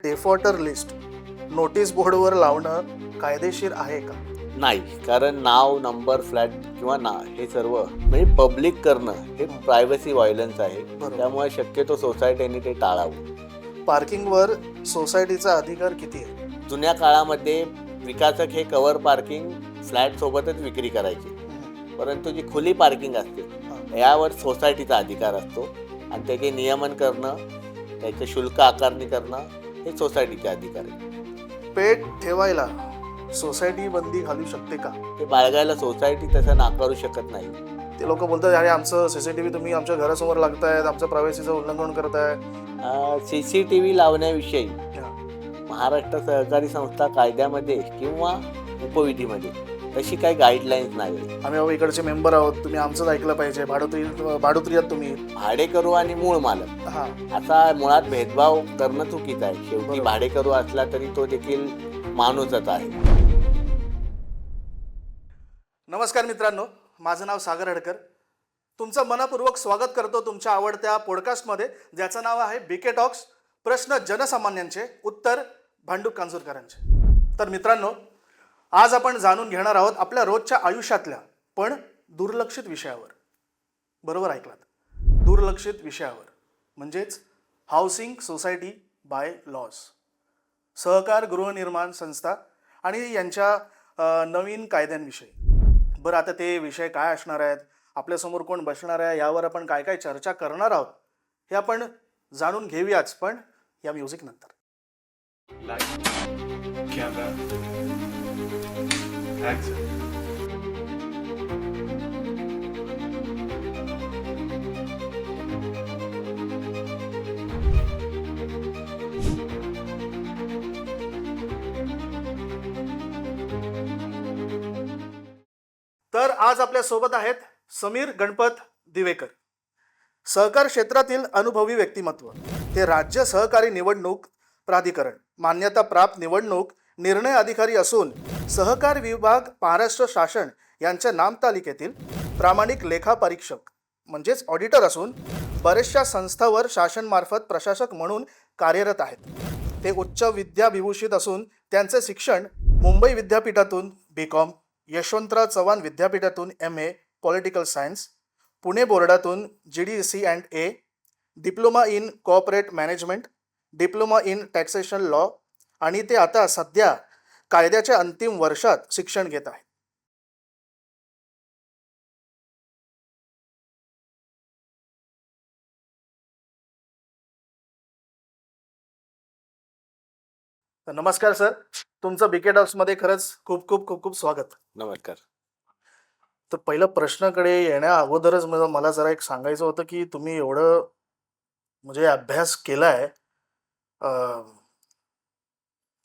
डेफॉल्टर list notice बोर्डवर लावणं कायदेशीर आहे का? नाही, कारण नाव, नंबर, फ्लॅट किंवा हे सर्व म्हणजे पब्लिक करणं हे प्रायव्हसी व्हायलन्स आहे. बरोबर. त्यामुळे शक्यतो सोसायटीने ते टाळावं. पार्किंगवर सोसायटीचा अधिकार किती आहे? जुन्या काळामध्ये विकासक हे कव्हर पार्किंग फ्लॅट सोबतच विक्री करायचे, परंतु जी खुली पार्किंग असते यावर सोसायटीचा अधिकार असतो आणि त्याचे नियमन करणं, त्याचे शुल्क आकारणी करणं हे सोसायटीचे अधिकार आहे. पेट ठेवायला सोसायटी बंदी घालू शकते का? ते बाळगायला सोसायटी तसं नाकारू शकत नाही. ते लोक बोलतात अरे आमचं सीसीटीव्ही तुम्ही आमच्या घरासमोर लागतायत, आमच्या प्रायव्हसीचं उल्लंघन करताय. CCTV लावण्याविषयी महाराष्ट्र सहकारी संस्था कायद्यामध्ये किंवा उपविधीमध्ये तशी काही गाईडलाईन्स नाही. आम्ही बाबा इकडचे मेंबर आहोत, तुम्ही आमचंच ऐकलं पाहिजे. भाडोत्री आहात तुम्ही. भाडेकरू आणि मूळ मालक हा, असा मुळात भेदभाव करणं चुकीचं आहे. शेवटी बरोबर. भाडेकरू असला तरी तो देखील माणूसच आहे. नमस्कार मित्रांनो, माझं नाव सागर हडकर. तुमचं मनपूर्वक स्वागत करतो तुमच्या आवडत्या पॉडकास्टमध्ये, ज्याचं नाव आहे बीके टॉक्स. प्रश्न जनसामान्यांचे, उत्तर भांडूप कांजूरकरांचे. तर मित्रांनो, आज आपण जाणून घेणार आहोत आपल्या रोजच्या आयुष्यातल्या पण दुर्लक्षित विषयावर. बरोबर ऐकलात, दुर्लक्षित विषयावर म्हणजेच हाऊसिंग सोसायटी बाय लॉज, सहकार गृहनिर्माण संस्था आणि यांच्या नवीन कायद्यांविषयी. बरं, आता ते विषय काय असणार आहेत, आपल्यासमोर कोण बसणार आहे, यावर आपण काय काय चर्चा करणार आहोत हे आपण जाणून घेऊयाच, पण या म्युझिक नंतर. तर आज आपल्या सोबत आहेत समीर गणपत दिवेकर, सहकार क्षेत्रातील अनुभवी व्यक्तिमत्व. ते राज्य सहकारी निवडणूक प्राधिकरण मान्यता प्राप्त निवडणूक निर्णय अधिकारी असून सहकार विभाग महाराष्ट्र शासन यांच्या नामतालिकेतील प्रामाणिक लेखापरीक्षक म्हणजेच ऑडिटर असून बऱ्याचशा संस्थांवर शासनमार्फत प्रशासक म्हणून कार्यरत आहेत. ते उच्च विद्याविभूषित असून त्यांचे शिक्षण मुंबई विद्यापीठातून BCom, यशवंतराव चव्हाण विद्यापीठातून MA पॉलिटिकल सायन्स, पुणे बोर्डातून GDC&A, diploma in corporate management, diploma in taxation law आणि ते आता सध्या कायद्याच्या अंतिम वर्षात शिक्षण घेत आहेत. तर नमस्कार सर, तुमचं बीके टॉक्समध्ये खरंच खूप खूप खूप खूप स्वागत. नमस्कार. तर पहिलं प्रश्नाकडे येण्या अगोदरच मला जरा एक सांगायचं होतं की तुम्ही एवढं म्हणजे अभ्यास केलाय.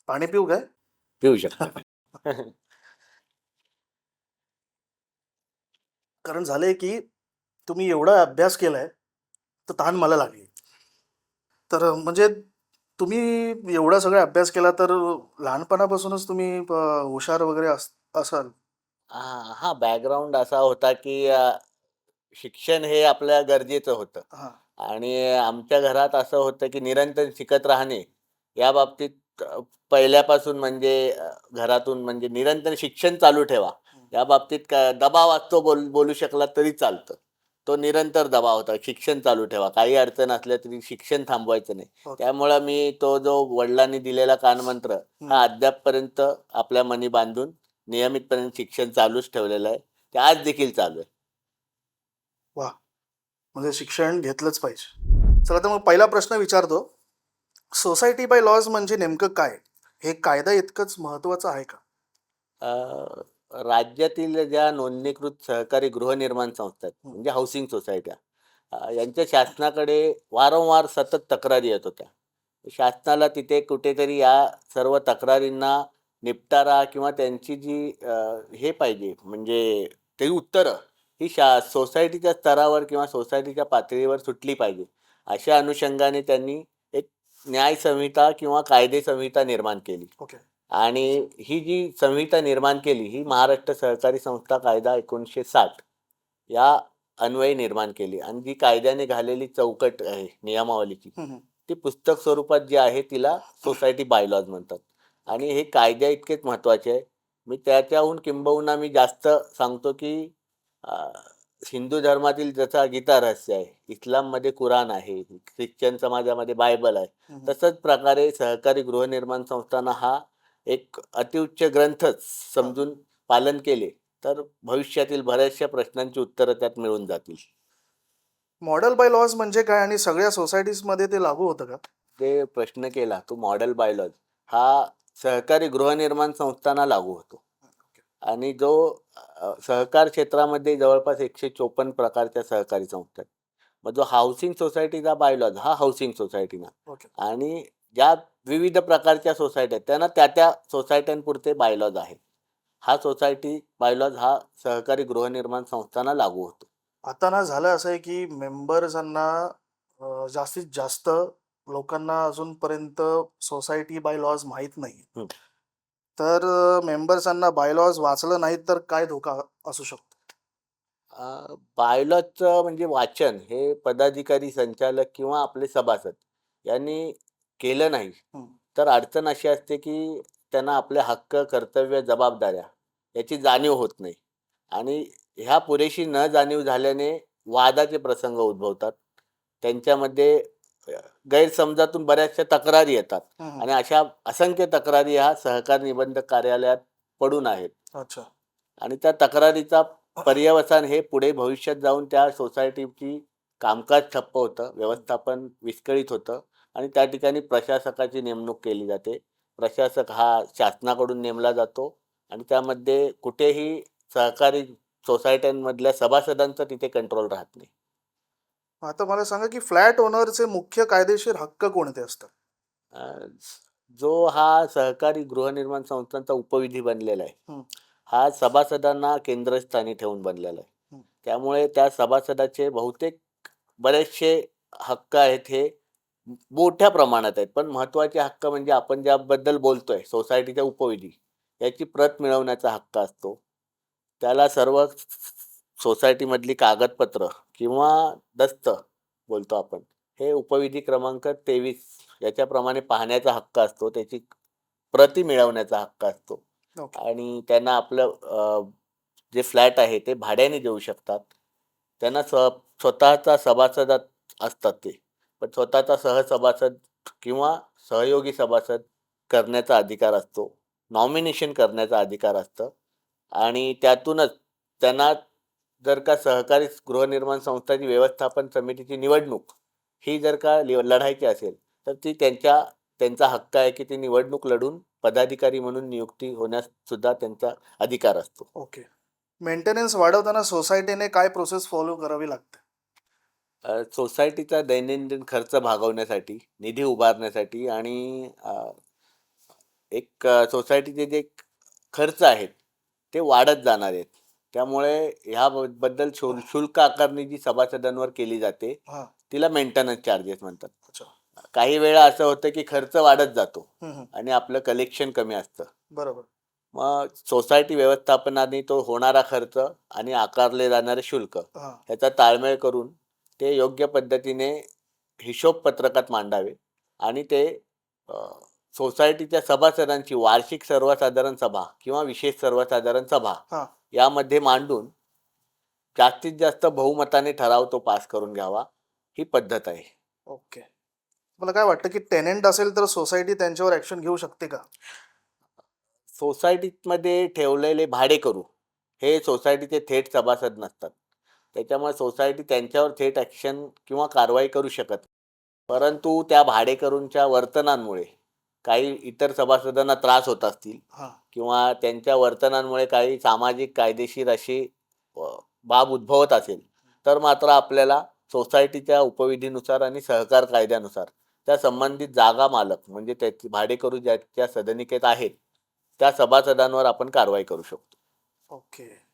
पाणी पिऊ काय? पिऊ शकता. कारण झालंय की तुम्ही एवढा अभ्यास केलाय तर तहान मला लागली. तर म्हणजे तुम्ही एवढा सगळा अभ्यास केला तर लहानपणापासूनच तुम्ही हुशार वगैरे असाल. हा बॅकग्राऊंड असा होता की शिक्षण हे आपल्या गरजेचं होतं हां, आणि आमच्या घरात असं होतं की निरंतर शिकत राहणे या बाबतीत पहिल्यापासून म्हणजे घरातून म्हणजे निरंतर शिक्षण चालू ठेवा या बाबतीत दबाव असतो, बोलू शकला तरी चालतं. तो निरंतर दबाव होता, शिक्षण चालू ठेवा, काही अडचण असल्या तरी शिक्षण थांबवायचं नाही. ओके. त्यामुळं मी तो जो वडिलांनी दिलेला कानमंत्र हा अद्यापपर्यंत आपल्या मनी बांधून नियमितपणे शिक्षण चालूच ठेवलेलं आहे. ते आज देखील चालू आहे. वा, म्हणजे शिक्षण घेतलंच पाहिजे. चला तर मग पहिला प्रश्न विचारतो. सोसायटी बाय लॉज म्हणजे नेमकं काय? हे कायदा इतकंच महत्वाचं आहे का? राज्यातील ज्या नोंदणीकृत सहकारी गृहनिर्माण संस्था आहेत म्हणजे हाऊसिंग सोसायट्या यांच्या शासनाकडे वारंवार सतत तक्रारी येत होत्या. शासनाला तिथे कुठेतरी या सर्व तक्रारींना निपटारा किंवा त्यांची जी हे पाहिजे म्हणजे ते उत्तरं ही सोसायटीच्या स्तरावर किंवा सोसायटीच्या पातळीवर सुटली पाहिजे. अशा अनुषंगाने त्यांनी एक न्याय संहिता किंवा कायदे संहिता निर्माण केली. ओके. आणि ही जी संहिता निर्माण केली ही महाराष्ट्र सहकारी संस्था कायदा 1960 या अन्वये निर्माण केली आणि जी कायद्याने घालेली चौकट आहे नियमावलीची ती पुस्तक स्वरूपात जी आहे तिला सोसायटी बायलॉज म्हणतात. आणि हे कायद्या इतकेच महत्त्वाचे आहे. मी त्याच्याहून किंबहुना मी जास्त सांगतो की अ, हिंदू धर्मातील जसा गीता रहस्य आहे, इस्लाममध्ये कुराण आहे, ख्रिश्चन समाजामध्ये बायबल आहे, हम्म. तसंच प्रकारे सहकारी गृहनिर्माण संस्थांना हा एक अतिउच्च ग्रंथच समजून पालन केले तर भविष्यातील बऱ्याचशा प्रश्नांची उत्तरं त्यात मिळून जातील. मॉडेल बाय लॉज म्हणजे काय आणि सगळ्या सोसायटीजमध्ये ते लागू होतं का? ते प्रश्न केला तो मॉडेल बायलॉज हा सहकारी गृहनिर्माण संस्थांना लागू होतो. आणि जो सहकार क्षेत्रामध्ये जवळपास 154 प्रकारच्या सहकारी संस्था आहेत. मग जो हाऊसिंग सोसायटीचा बायलॉज हा हाऊसिंग सोसायटीना ओके. आणि ज्या विविध प्रकारच्या सोसायट्या आहेत त्यांना त्या सोसायट्यांपुरते बायलॉज आहेत. हा सोसायटी बायलॉज हा सहकारी गृहनिर्माण संस्थांना लागू होतो. आता ना झालं असं आहे की मेंबर्सांना जास्तीत जास्त लोकांना अजूनपर्यंत सोसायटी बाय लॉज माहीत नाही. हं. तर मेंबर्सांना बाय लॉज वाचलं नाही तर काय धोका असू शकतो? बायलॉजचं म्हणजे वाचन हे पदाधिकारी, संचालक किंवा आपले सभासद यांनी केलं नाही, हं. तर अडचण अशी असते की त्यांना आपले हक्क, कर्तव्य, जबाबदाऱ्या याची जाणीव होत नाही. आणि ह्या पुरेशी न जाणीव झाल्याने वादाचे प्रसंग उद्भवतात. त्यांच्यामध्ये गैरसमजातून बऱ्याचशा तक्रारी येतात हं, हं. आणि अशा असंख्य तक्रारी ह्या सहकार निबंधक कार्यालयात पडून आहेत. अच्छा. आणि त्या तक्रारीचा पर्यवसान हे पुढे भविष्यात जाऊन त्या सोसायटीची कामकाज ठप्प होतं, व्यवस्थापन विस्कळीत होतं आणि त्या ठिकाणी प्रशासकाची नेमणूक केली जाते. प्रशासक हा शासनाकडून नेमला जातो आणि त्यामध्ये कुठेही सहकारी सोसायट्यांमधल्या सभासदांचा तिथे कंट्रोल राहत नाही. आता मला सांगा की फ्लॅट ओनरचे मुख्य कायदेशीर हक्क कोणते असतात? अ, जो हा सहकारी गृहनिर्माण संस्थांचा उपविधी बनलेला आहे, हं, हा सभासदांना केंद्रस्थानी ठेवून बनलेला आहे. हं. त्यामुळे त्या सभासदाचे बहुतेक बरेचसे हक्क आहेत हे मोठ्या प्रमाणात आहेत. पण महत्त्वाचे हक्क म्हणजे आपण ज्याबद्दल बोलतोय सोसायटीच्या उपविधी, याची प्रत मिळवण्याचा हक्क असतो. त्याला सर्व सोसायटीमधली कागदपत्र किंवा दस्त बोलतो आपण, हे उपविधी क्रमांक 23 याच्याप्रमाणे पाहण्याचा हक्क असतो. त्याची प्रती मिळवण्याचा हक्क असतो. ओके. आणि त्यांना आपलं जे फ्लॅट आहे ते भाड्याने देऊ शकतात. त्यांना स्वतःचा सभासद असतात ते. पण स्वतःचा सहसभासद किंवा सहयोगी सभासद करण्याचा अधिकार असतो. नॉमिनेशन करण्याचा अधिकार असतं आणि त्यातूनच त्यांना जर का सहकारी गृहनिर्माण संस्थाची व्यवस्थापन समितीची निवडणूक ही जर का लढायची असेल, तर ती त्यांचा हक्क आहे की ती निवडणूक लढून पदाधिकारी म्हणून नियुक्ती होण्यास सुद्धा त्यांचा अधिकार असतो. ओके. मेंटेनन्स वाढवताना सोसायटीने काय प्रोसेस फॉलो करावी लागते? सोसायटीचा दैनंदिन खर्च भागवण्यासाठी, निधी उभारण्यासाठी आणि सोसायटीचे जे खर्च आहेत, ते वाढत जाणार आहेत. त्यामुळे ह्याबद्दल शुल्क आकारणी जी सभासदांवर केली जाते, हां. तिला मेंटेनन्स चार्जेस म्हणतात. अच्छा. काही वेळा असं होतं की खर्च वाढत जातो हं, हं. आणि आपलं कलेक्शन कमी असतं. बरोबर. मग सोसायटी व्यवस्थापनाने तो होणारा खर्च आणि आकारले जाणारे शुल्क हां. ह्याचा ताळमेळ करून ते योग्य पद्धतीने हिशोब पत्रकात मांडावे आणि ते अ, सोसायटीच्या सभासदांची वार्षिक सर्वसाधारण सभा किंवा विशेष सर्वसाधारण सभा हां. यामध्ये मांडून जास्तीत जास्त बहुमताने ठराव तो पास करून घ्यावा, ही पद्धत आहे. ओके. मला काय वाटतं की टेनंट असेल तर सोसायटी त्यांच्यावर ॲक्शन घेऊ शकते का? सोसायटीमध्ये ठेवलेले भाडेकरू हे सोसायटीचे थेट सभासद नसतात. त्याच्यामुळे सोसायटी त्यांच्यावर थेट ॲक्शन किंवा कारवाई करू शकत नाही. परंतु त्या भाडेकरूंच्या वर्तनामुळे काही इतर सभासदांना त्रास होत असतील हां. किंवा त्यांच्या वर्तनामुळे काही सामाजिक कायदेशीर अशी अ, बाब उद्भवत असेल, तर मात्र आपल्याला सोसायटीच्या उपविधीनुसार आणि सहकार कायद्यानुसार त्या संबंधित जागा मालक म्हणजे त्याची भाडेकरू ज्याच्या सदनिकेत आहेत, त्या सभासदांवर आपण कारवाई करू शकतो. ओके.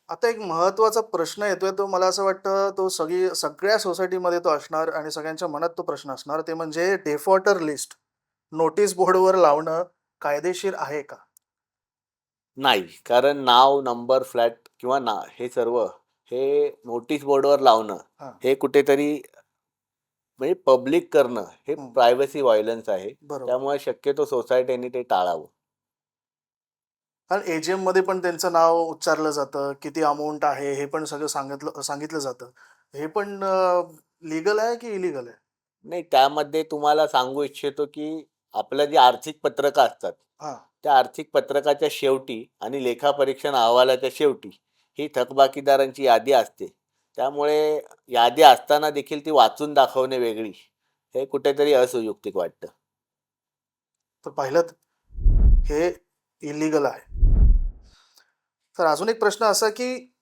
आता एक महत्त्वाचा प्रश्न येतोय तो मला असं वाटतं तो सगळ्या सोसायटीमध्ये तो असणार आणि सगळ्यांच्या मनात तो प्रश्न असणार ते म्हणजे डेफॉल्टर लिस्ट नोटीस बोर्डवर लावणं कायदेशीर आहे का? नाही, कारण नाव, नंबर, फ्लॅट किंवा हे सर्व हे नोटीस बोर्डवर लावणं हां. हे कुठेतरी म्हणजे पब्लिक करणं हे हं. प्रायव्हसी व्हायलन्स आहे. बरोबर. त्यामुळे शक्यतो सोसायटीने ते टाळावं. कारण एजीएम मध्ये पण त्यांचं नाव उच्चारलं जातं, किती अमाउंट आहे हे पण सगळं सांगितलं जातं. हे पण लीगल आहे की इलीगल आहे? नाही, त्यामध्ये तुम्हाला सांगू इच्छितो, की आपलं जे आर्थिक पत्रकं असतात, हां. त्या आर्थिक पत्रकाच्या शेवटी आणि लेखापरीक्षण अहवालाच्या शेवटी ही थकबाकीदारांची यादी असते. त्यामुळे यादी असताना देखील ती वाचून दाखवणे वेगळी, हे कुठेतरी असुयुक्तिक वाटतं. तर पाहिलंत हे इलिगल आहे. तर अजून एक प्रश्न असा की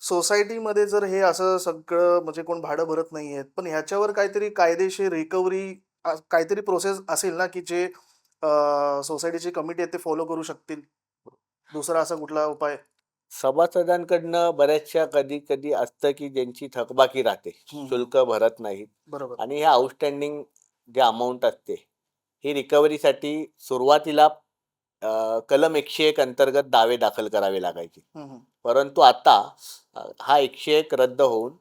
सोसायटीमध्ये जर हे असं सगळं म्हणजे कोण भाडं भरत नाहीयेत, पण ह्याच्यावर काहीतरी कायदेशीर रिकव्हरी काहीतरी प्रोसेस असेल ना, की जे सोसायटीची कमिटी आहे ते फॉलो करू शकतील? दुसरा असा कुठला उपाय? सभासदांकडनं बऱ्याचशा कधी-कधी असतं, की ज्यांची थकबाकी राहते, हं, हं. शुल्क भरत नाहीत बरोबर. आणि हे आउटस्टँडिंग जे अमाउंट असते, ही रिकव्हरीसाठी सुरुवातीला कलम 101 अंतर्गत दावे दाखल करावे लागायचे. हं, हं. परंतु आता हा 101 रद्द होऊन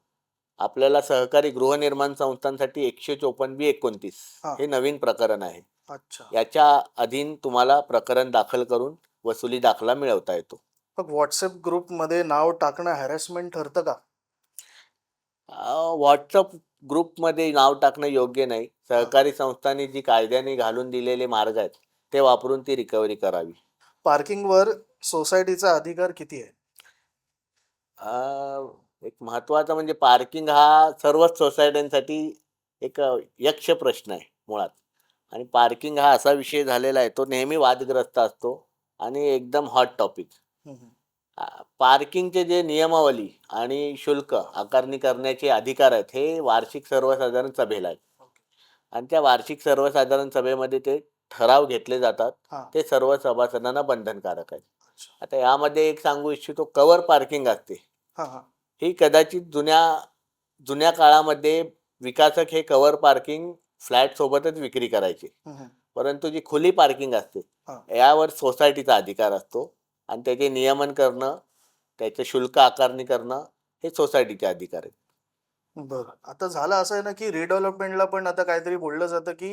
आपल्याला सहकारी गृहनिर्माण संस्थांसाठी 154B29 हां. हे नवीन प्रकरण आहे. अच्छा. याच्या अधीन तुम्हाला प्रकरण दाखल करून वसुली दाखला मिळवता येतो. मग WhatsApp ग्रुपमध्ये नाव टाकणं हॅरेसमेंट ठरतं का? WhatsApp ग्रुपमध्ये नाव टाकणं योग्य नाही. हां. सहकारी संस्थांनी जी कायद्याने घालून दिलेले मार्ग आहेत, ते वापरून ती रिकव्हरी करावी. पार्किंगवर सोसायटीचा अधिकार किती आहे? एक महत्त्वाचा म्हणजे पार्किंग हा सर्वच सोसायट्यांसाठी एक यक्ष प्रश्न आहे मुळात. आणि पार्किंग हा असा विषय झालेला आहे, तो नेहमी वादग्रस्त असतो आणि एकदम हॉट टॉपिक. हं, हं. पार्किंगचे जे नियमावली आणि शुल्क आकारणी करण्याचे अधिकार आहेत, हे वार्षिक सर्वसाधारण सभेला आहेत. ओके. आणि त्या वार्षिक सर्वसाधारण सभेमध्ये ते ठराव घेतले जातात. हां. ते सर्व सभासदांना बंधनकारक आहेत. अच्छा. आता यामध्ये एक सांगू इच्छितो, कव्हर पार्किंग असते. हां, हां. ही कदाचित जुन्या जुन्या काळामध्ये विकासक हे कव्हर पार्किंग फ्लॅटसोबतच विक्री करायचे. हं, हं. परंतु जी खुली पार्किंग असते, हां. यावर सोसायटीचा अधिकार असतो आणि त्याचे नियमन करणं, त्याचे शुल्क आकारणी करणं हे सोसायटीचे अधिकार आहेत. बरं. आता झालं असं आहे ना, की रिडेव्हलपमेंटला पण आता काहीतरी बोललं जातं, की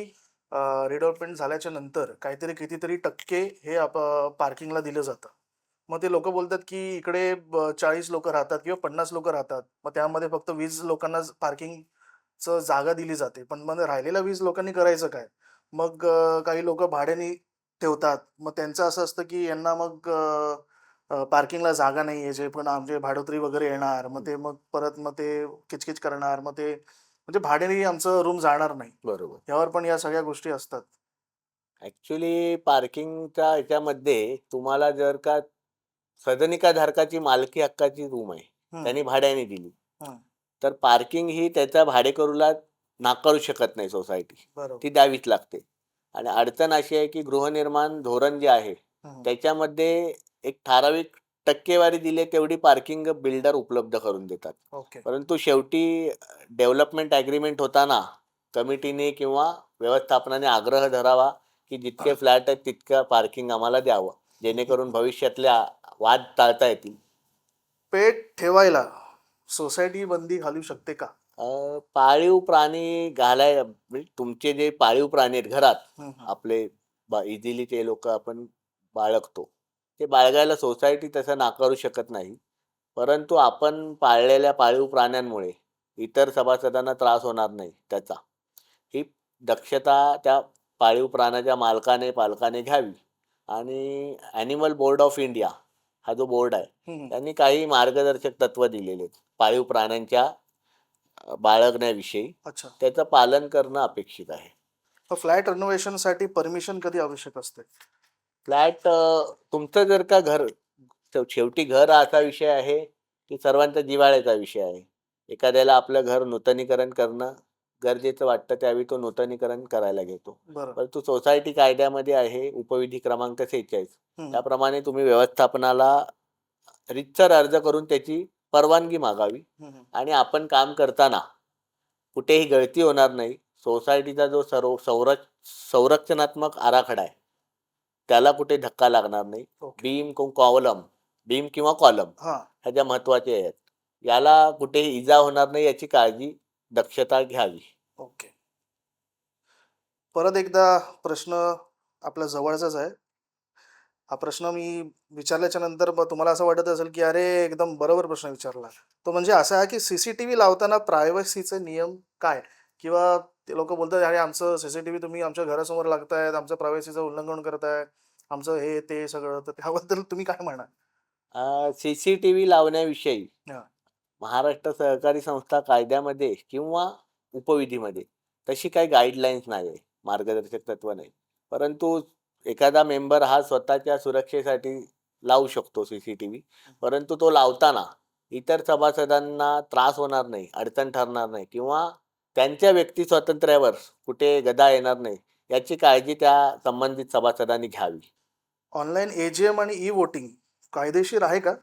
रिडेव्हलपमेंट झाल्याच्या नंतर काहीतरी कितीतरी टक्के हे पार्किंगला दिलं जातं. मग ते लोकं बोलतात, की इकडे 40 लोकं राहतात किंवा 50 लोकं राहतात. मग त्यामध्ये फक्त 20 लोकांनाच पार्किंगचं जागा दिली जाते. पण मग राहिलेल्या 20 लोकांनी करायचं काय? मग काही लोकं भाड्याने ठेवतात. मग त्यांचं असं असतं, की यांना मग पार्किंगला जागा नाहीये, जे पण आमचे भाडोत्री वगैरे येणार. मग ते मग परत मग ते किचकिच करणार. मग ते म्हणजे भाड्याने आमचं रूम जाणार नाही. बरोबर. यावर पण या सगळ्या गोष्टी असतात. ॲक्चुअली पार्किंगच्या ह्याच्यामध्ये तुम्हाला जर का सदनिकाधारकाची मालकी हक्काची रूम आहे, हं, त्यांनी भाड्याने दिली, हं. तर पार्किंग ही त्याच्या भाडेकरूला नाकारू शकत नाही सोसायटी. बरोबर. ती द्यावीच लागते. आणि अडचण अशी आहे, की गृहनिर्माण धोरण जे आहे, हं, त्याच्यामध्ये एक ठराविक टक्केवारी दिली तेवढी पार्किंग बिल्डर उपलब्ध करून देतात. ओके. परंतु शेवटी डेव्हलपमेंट ॲग्रीमेंट होताना कमिटीने किंवा व्यवस्थापनाने आग्रह धरावा, की जितके फ्लॅट आहेत तितकं पार्किंग आम्हाला द्यावं. जेणेकरून भविष्यातल्या वाद टाळता येतील. पेट ठेवायला सोसायटी बंदी घालू शकते का? पाळीव प्राणी म्हणजे तुमचे जे पाळीव प्राणी आहेत घरात, हं, हं. आपले इझिली ते लोकं आपण बाळगतो. ते बाळगायला सोसायटी तसं नाकारू शकत नाही. परंतु आपण पाळलेल्या पाळीव प्राण्यांमुळे इतर सभासदांना त्रास होणार नाही त्याचा. ही दक्षता त्या पाळीव प्राण्याच्या पालकाने घ्यावी. आणि ॲनिमल बोर्ड ऑफ इंडिया हा जो बोर्ड आहे, हं, हं. त्यांनी काही मार्गदर्शक तत्त्व दिलेले आहेत. पाळीव प्राण्यांच्या बाळगण्याविषयी अच्छा. त्याचं पालन करणं अपेक्षित आहे. मग फ्लॅट रिनोव्हेशनसाठी परमिशन कधी आवश्यक असते? फ्लॅट तुमचं जर का घर शेवटी घर हा असा विषय आहे, की सर्वांचा जिव्हाळ्याचा विषय आहे. एखाद्याला आपलं घर नूतनीकरण करणं गरजेचं वाटतं, त्यावेळी तो नूतनीकरण करायला घेतो. बरं. परंतु सोसायटी कायद्यामध्ये आहे उपविधी क्रमांक 46, हं, हं. त्याप्रमाणे तुम्ही व्यवस्थापनाला रीतसर अर्ज करून त्याची परवानगी मागावी. हं, हं. आणि आपण काम करताना कुठेही गळती होणार नाही. सोसायटीचा जो संरचनात्मक आराखडा आहे, त्याला कुठे धक्का लागणार नाही. ओके. बीम किंवा कॉलम हां. ह्या ज्या महत्त्वाच्या आहेत, याला कुठेही इजा होणार नाही याची काळजी, दक्षता घ्यावी. ओके. परत एकदा प्रश्न आपल्या जवळचाच आहे. हा प्रश्न मी विचारल्याच्या नंतर मग तुम्हाला असं वाटत असेल, की अरे एकदम बरोबर प्रश्न विचारला. तो म्हणजे असा आहे, की सीसीटीव्ही लावताना प्रायव्हसीचे नियम काय? किंवा ते लोकं बोलतात, "अरे आमचं सीसीटीव्ही तुम्ही आमच्या घरासमोर लागतायत, आमचं प्रायव्हसीचं उल्लंघन करताय, आमचं हे ते सगळं." तर त्याबद्दल तुम्ही काय म्हणाल? सीसीटीव्ही लावण्याविषयी हां. महाराष्ट्र सहकारी संस्था कायद्यामध्ये किंवा उपविधीमध्ये तशी काही गाईडलाईन्स नाही आहे, मार्गदर्शक तत्व नाही. परंतु एखादा मेंबर हा स्वतःच्या सुरक्षेसाठी लावू शकतो सीसीटीव्ही. परंतु तो लावताना इतर सभासदांना त्रास होणार नाही, अडचण ठरणार नाही किंवा त्यांच्या व्यक्ती स्वातंत्र्यावर कुठे गदा येणार नाही, याची काळजी त्या संबंधित सभासदांनी घ्यावी. ऑनलाईन एजीएम आणि ई-व्होटिंग कायदेशीर आहे का?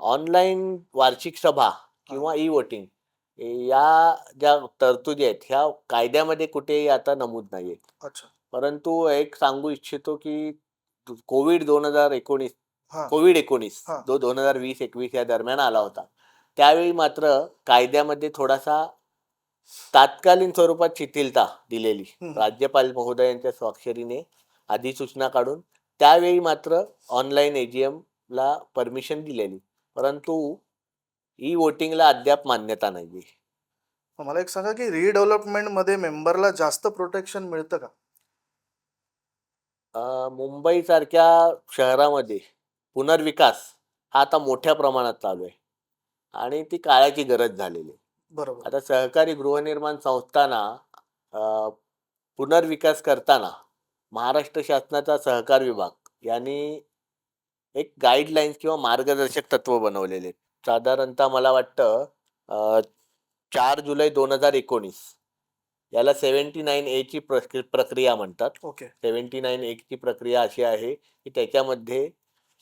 ऑनलाईन वार्षिक सभा हां. किंवा ई-व्होटिंग या ज्या तरतुदी आहेत, ह्या कायद्यामध्ये कुठेही आता नमूद नाही आहेत. अच्छा. परंतु एक सांगू इच्छितो, की कोविड 2019 हां, कोविड-19 हां. जो 2020-21 या दरम्यान आला होता. त्यावेळी मात्र कायद्यामध्ये थोडासा तात्कालीन स्वरूपात शिथिलता दिलेली. हं, हं. राज्यपाल महोदयांच्या स्वाक्षरीने अधिसूचना काढून त्यावेळी मात्र ऑनलाईन एजीएमला परमिशन दिलेली. परंतु ई-व्होटिंगला अद्याप मान्यता नाहीये. मग मला एक सांगा, की रिडेव्हलपमेंटमध्ये मेंबरला जास्त प्रोटेक्शन मिळतं का? मुंबईसारख्या शहरामध्ये पुनर्विकास हा आता मोठ्या प्रमाणात चालू आहे आणि ती काळाची गरज झालेली आहे. बरोबर. आता सहकारी गृहनिर्माण संस्थांना अ, पुनर्विकास करताना महाराष्ट्र शासनाचा सहकार विभाग यांनी एक गाईडलाईन्स किंवा मार्गदर्शक तत्व बनवलेले आहेत. साधारणतः मला वाटतं 4 जुलै 2019 याला 79 ए ची प्रक्रिया म्हणतात. ओके. 79 ए ची प्रक्रिया अशी आहे, की त्याच्यामध्ये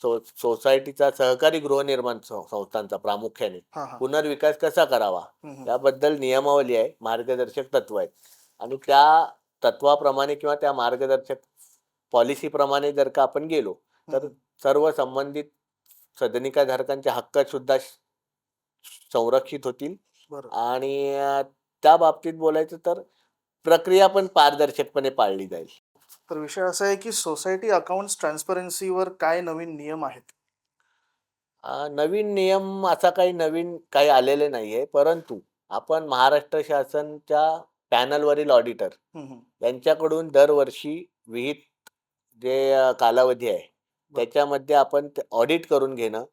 सोसायटीचा सहकारी गृहनिर्माण संस्थांचा प्रामुख्याने हां, हां. पुनर्विकास कसा करावा हं, हं. याबद्दल नियमावली आहे, मार्गदर्शक तत्व आहेत. आणि त्या तत्वाप्रमाणे किंवा त्या मार्गदर्शक पॉलिसीप्रमाणे जर का आपण गेलो, हं, तर हं. सर्व संबंधित सदनिकाधारकांचे हक्क सुद्धा संरक्षित होतील. बरं. आणि त्या बाबतीत बोलायचं तर प्रक्रिया पण पारदर्शकपणे पाळली जाईल. तर विषय असा आहे, की सोसायटी अकाउंट्स ट्रान्सपरन्सीवर काय नवीन नियम आहेत? नवीन नियम असा काही नवीन काही आलेले नाहीये. परंतु आपण महाराष्ट्र शासनच्या पॅनलवरील ऑडिटर हं, हं. यांच्याकडून दरवर्षी विहित जे कालावधी आहे, बरं. त्याच्यामध्ये आपण ते ऑडिट करून घेणं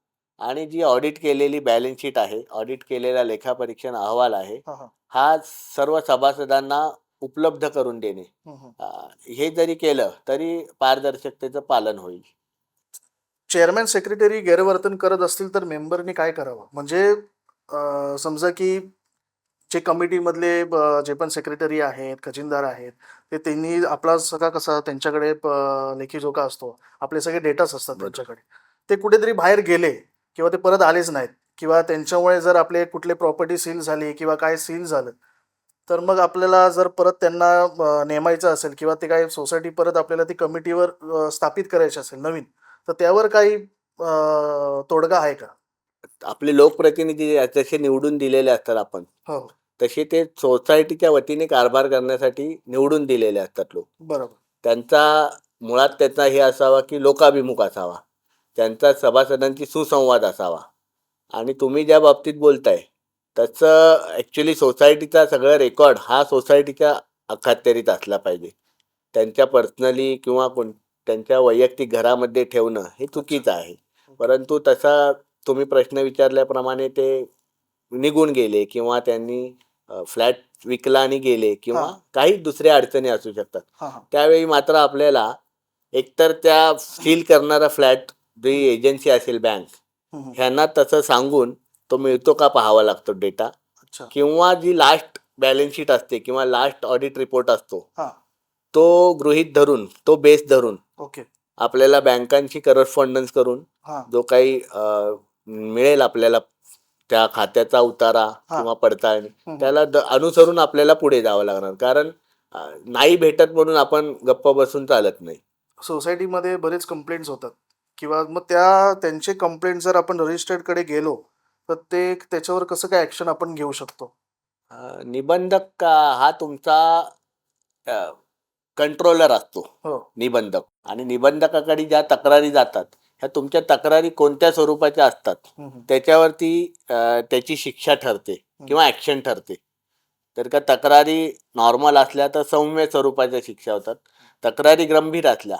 आणि जी ऑडिट केलेली बॅलन्स शीट आहे, ऑडिट केलेला लेखापरीक्षण अहवाल आहे, हां, हां. हा सर्व सभासदांना उपलब्ध करून देणे. हं, हं. हे जरी केलं तरी पारदर्शकतेचं पालन होईल. चेअरमन, सेक्रेटरी गैरवर्तन करत असतील तर मेंबरनी काय करावं? म्हणजे समजा की जे कमिटीमधले जे पण सेक्रेटरी आहेत, खजिनदार आहेत, ते त्यांनी आपला सगळा कसा त्यांच्याकडे लेखी-जोखा असतो. आपले सगळे डेटाच असतात बरोबर. त्यांच्याकडे. ते कुठेतरी बाहेर गेले किंवा ते परत आलेच नाहीत किंवा त्यांच्यामुळे जर आपले कुठले प्रॉपर्टी सील झाली किंवा काय सील झालं, तर मग आपल्याला जर परत त्यांना नेमायचं असेल किंवा ते काही सोसायटी परत आपल्याला ती कमिटीवर स्थापित करायची असेल नवीन, तर त्यावर काही तोडगा आहे का? आपले लोकप्रतिनिधी जसे निवडून दिलेले असतात आपण, हो, हो. तसे ते सोसायटीच्या वतीने कारभार करण्यासाठी निवडून दिलेले असतात लोक. बरोबर. त्यांचा मुळात त्याचा हे असावा की लोकाभिमुख असावा. त्यांचा सभासदांशी सुसंवाद असावा. आणि तुम्ही ज्या बाबतीत बोलताय, त्याचं ॲक्चुअली सोसायटीचा सगळा रेकॉर्ड हा सोसायटीच्या अखत्यारीत असला पाहिजे. त्यांच्या पर्सनली किंवा त्यांच्या वैयक्तिक घरामध्ये ठेवणं हे चुकीचं आहे. परंतु तसा तुम्ही प्रश्न विचारल्याप्रमाणे ते निघून गेले किंवा त्यांनी फ्लॅट विकला आणि गेले किंवा हां. काही दुसऱ्या अडचणी असू शकतात. हां, हां. त्यावेळी मात्र आपल्याला एकतर त्या सील करणारा फ्लॅट जी एजन्सी असेल बँक, हं, हं. ह्यांना तसं सांगून तो मिळतो का पाहावा लागतो डेटा. अच्छा. किंवा जी लास्ट बॅलन्स शीट असते किंवा लास्ट ऑडिट रिपोर्ट असतो, हां. तो गृहीत धरून, तो बेस धरून ओके. आपल्याला बँकांशी करस्पॉन्डन्स करून हां. जो काही मिळेल आपल्याला त्या खात्याचा उतारा हां. किंवा पडताळणी, हं. त्याला अनुसरून आपल्याला पुढे जावं लागणार. कारण नाही भेटत म्हणून आपण गप्प बसून चालत नाही. सोसायटीमध्ये बरेच कंप्लेंट्स होतात किंवा मग त्यांचे कंप्लेंट जर आपण रजिस्टर्डकडे गेलो, तर ते त्याच्यावर कसं काय ॲक्शन आपण घेऊ शकतो? निबंधक हा तुमचा कंट्रोलर असतो. हो. निबंधक आणि निबंधकाकडे ज्या तक्रारी जातात ह्या तुमच्या तक्रारी कोणत्या स्वरूपाच्या असतात हम्म. त्याच्यावरती त्याची शिक्षा ठरते किंवा ॲक्शन ठरते. तर का तक्रारी नॉर्मल असल्या तर सौम्य स्वरूपाच्या शिक्षा होतात. तक्रारी गंभीर असल्या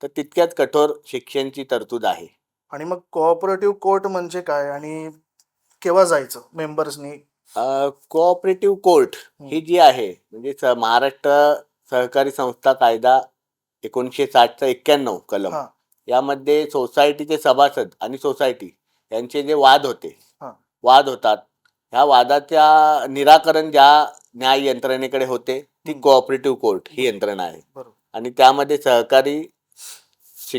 तर तितक्याच कठोर शिक्षेची तरतूद आहे. आणि मग कोऑपरेटिव्ह कोर्ट म्हणजे काय आणि केव्हा जायचं मेंबर्सनी? कोऑपरेटिव्ह कोर्ट ही जी आहे म्हणजे महाराष्ट्र सहकारी संस्था कायदा 1960चा 91 कलम हा. यामध्ये सोसायटीचे सभासद आणि सोसायटी यांचे जे वाद होते हा. वाद होतात ह्या वादाच्या निराकरण ज्या न्याय यंत्रणेकडे होते ती कोऑपरेटिव्ह कोर्ट ही यंत्रणा आहे. बरोबर. आणि त्यामध्ये सहकारी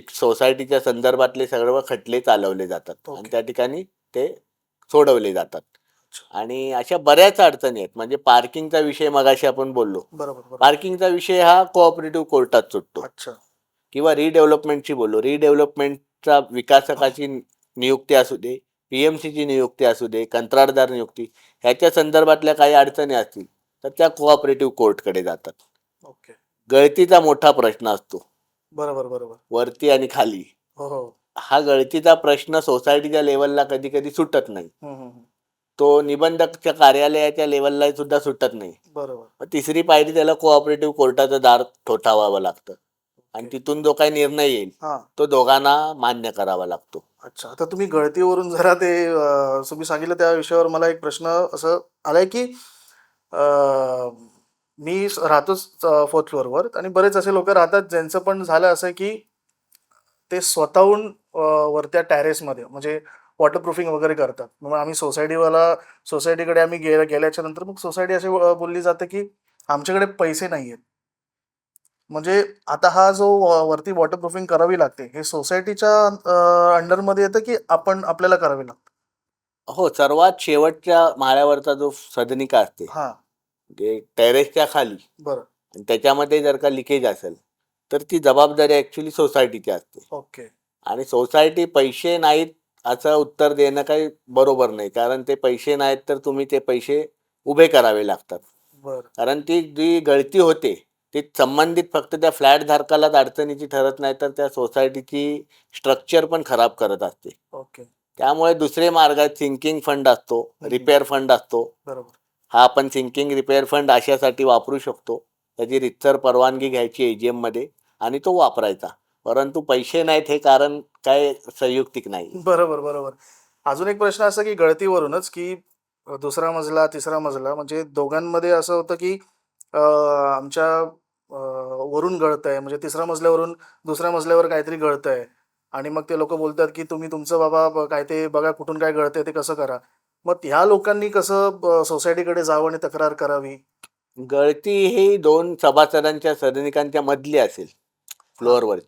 सोसायटीच्या संदर्भातले सर्व खटले चालवले जातात आणि त्या ठिकाणी ते सोडवले जातात. आणि अशा बऱ्याच अडचणी आहेत. म्हणजे पार्किंगचा विषय मगाशी आपण बोललो. बरोबर. पार्किंगचा विषय हा कोऑपरेटिव्ह कोर्टात सुटतो. अच्छा. किंवा रिडेव्हलपमेंटची बोललो. रिडेव्हलपमेंटचा विकासकाची नियुक्ती असू दे, पीएमसीची नियुक्ती असू दे, कंत्राटदार नियुक्ती ह्याच्या संदर्भातल्या काही अडचणी असतील तर त्या कोऑपरेटिव्ह कोर्टकडे जातात. ओके. गळतीचा मोठा प्रश्न असतो बरोबर. वरती आणि खाली. हो. हा गळतीचा प्रश्न सोसायटीच्या लेवलला कधी कधी सुटत नाही. तो निबंधकच्या कार्यालयाच्या लेवलला सुद्धा सुटत नाही. बरोबर. मग तिसरी पायरी त्याला कोऑपरेटिव्ह कोर्टाचं दार ठोठावावं लागतं आणि तिथून जो काही निर्णय येईल तो दोघांना मान्य करावा लागतो. अच्छा. आता तुम्ही गळतीवरून जरा ते तुम्ही सांगितलं त्या विषयावर मला एक प्रश्न असं आलाय की मी राहतोच 4th फ्लोअरवर आणि बरेच असे लोक राहतात ज्यांचं पण झालं असं की ते स्वतःहून वरत्या टॅरेसमध्ये म्हणजे वॉटरप्रूफिंग वगैरे करतात. मग आम्ही सोसायटीकडे आम्ही गेल्याच्या नंतर मग सोसायटी अशी बोलली जाते की आमच्याकडे पैसे नाही आहेत. म्हणजे आता हा जो वरती वॉटरप्रूफिंग करावी लागते हे सोसायटीच्या अंडरमध्ये येतं की आपण आपल्याला करावी लागतं? हो, सर्वात शेवटच्या माळ्यावरचा जो सदनिका असते टेरेसच्या खाली बरं. आणि त्याच्यामध्ये जर का लिकेज असेल तर ती जबाबदारी ऍक्च्युली सोसायटीची असते. ओके. आणि सोसायटी पैसे नाहीत असं उत्तर देणं काही बरोबर नाही. कारण ते पैसे नाहीत तर तुम्ही ते पैसे उभे करावे लागतात. बरं. कारण ती जी गळती होते ती संबंधित फक्त त्या फ्लॅट धारकालाच अडचणीची ठरत नाही तर त्या सोसायटीची स्ट्रक्चर पण खराब करत असते. ओके. त्यामुळे दुसरे मार्ग आहेत. सिंकिंग फंड असतो, रिपेअर फंड असतो. बरोबर. हा आपण सिंकिंग रिपेअर फंड अशासाठी वापरू शकतो. त्याची रितसर परवानगी घ्यायची एजीएम मध्ये आणि तो वापरायचा. परंतु पैसे नाहीत हे कारण काय संयुक्तिक नाही. बरोबर. अजून एक प्रश्न असा की गळतीवरूनच की दुसरा मजला तिसरा मजला म्हणजे दोघांमध्ये असं होतं की आमच्या वरून गळतंय म्हणजे तिसऱ्या मजल्यावरून दुसऱ्या मजल्यावर काहीतरी गळतंय आणि मग ते लोक बोलतात की तुम्ही तुमचं बाबा काय ते बघा कुठून काय गळतंय ते कसं करा. मग ह्या लोकांनी कसं सोसायटीकडे जावं आणि तक्रार करावी? गळती ही 2 सभासदांच्या सदनिकांच्या मधली असेल फ्लोअरवर